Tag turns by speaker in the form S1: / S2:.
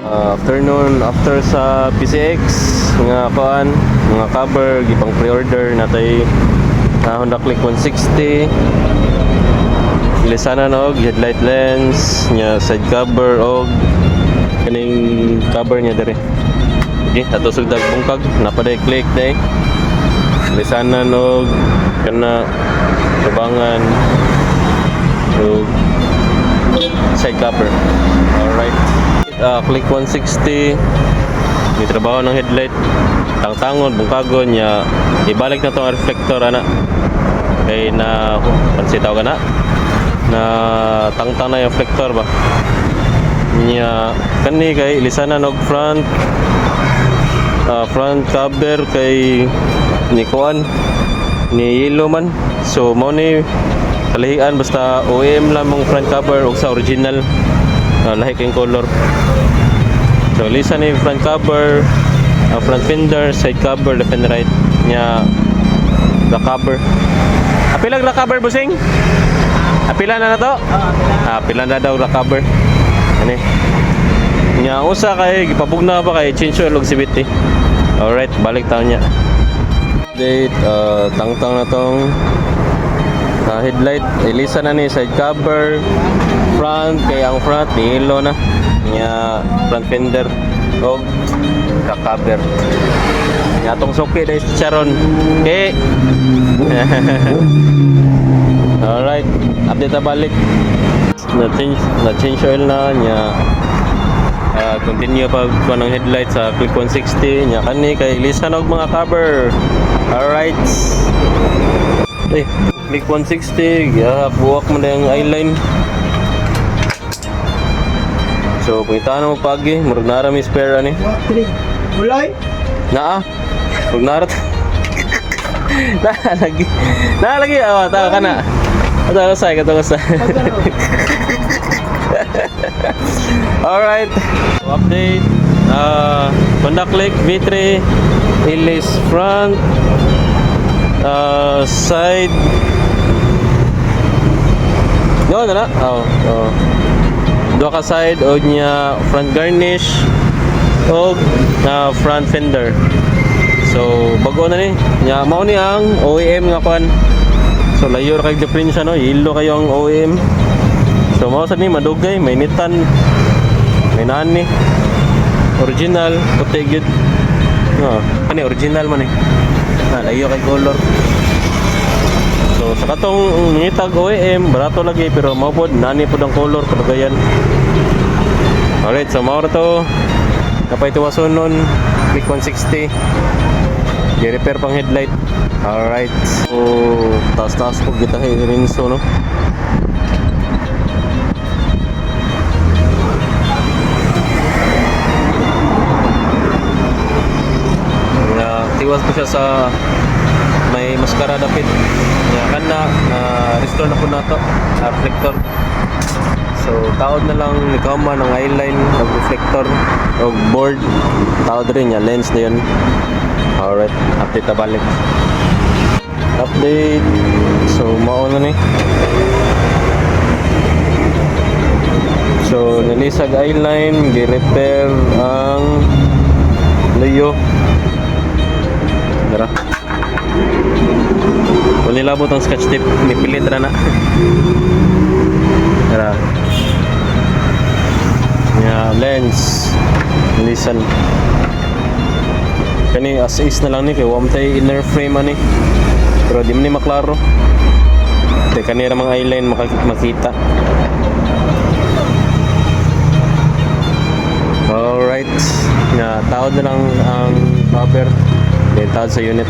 S1: Afternoon after sa PCX nga kuan mga cover gipang pre-order natay Honda Click 160 lisanan og headlight lens nya side cover og kaning cover nya dire. Okay, ato sugdag bungkag napaday click day lisanan og kana tubangan og side cover. Alright. Click 160 may trabaho ng headlight tangtangon bungkagon nya ibalik na tong reflector ana kay na pansitaw ka na tangtang na yung reflector ba nya kani kay lisanan og front cover kay ni kuan ni yellow man so mo ni kalahian basta OEM lang mong front cover og sa original lahi kayong color. So lisa ni front cover, front fender, side cover, left and right nya the cover. Apila ra cover busing? Apila na to? Apila na daw ra cover. Ani. Nya usa kay gipabugna pa kay change oil og CVT. Alright, balik taon nya. Update tangtang na tong headlight, ilisa na ni side cover, front kay ang front nilo na nya front fender og cover nya tong soke dai charon okay. Alright, update ta balik na change oil na nya continue pag ng headlight sa Click 160 nya kani kay ilisa og mga cover. Alright, Click 160 buwak mo na yung eyeline. So pungitaan mo pagi murag nara mi spare ani mulay murag nara na lagi ta kana ata usay alright, update Honda Click V3 ilis front side no na dua ka side og nya front garnish og front fender. So bago na ni nya mao ni ang OEM nga kwan. So layo ra kay difference no, yellow kayo ang OEM. So mao sad ni madugay, may nitan, may nani original puti gyud no kani original man eh layo kay color. So sa katong ngitag OEM barato lagi pero mao pod nani pod ang color kadugayan. Alright, so mao ra to kapay tuwason nun Click 160 i-repair pang headlight. Alright, so taas po kita kay rinso no. Tiwas po siya sa may maskara dapit nya kana restore na po nato reflector. So taod na lang nikama ng eyeline ng reflector o board taod rin nya lens na yun. Alright, update ta balik. Update, so mao na ni. So nilisag eyeline, gi-repair ang layo. Dara. Kung nilabot ang scotch tape, nipilit ra na. Dara. Nya lens, listen. Kani as is na lang ni kay wamtay inner frame ani. Pero di man ni maklaro. Kay kanira mga eyeline makita. Alright. Nya taod na lang ang cover. Then taod sa unit.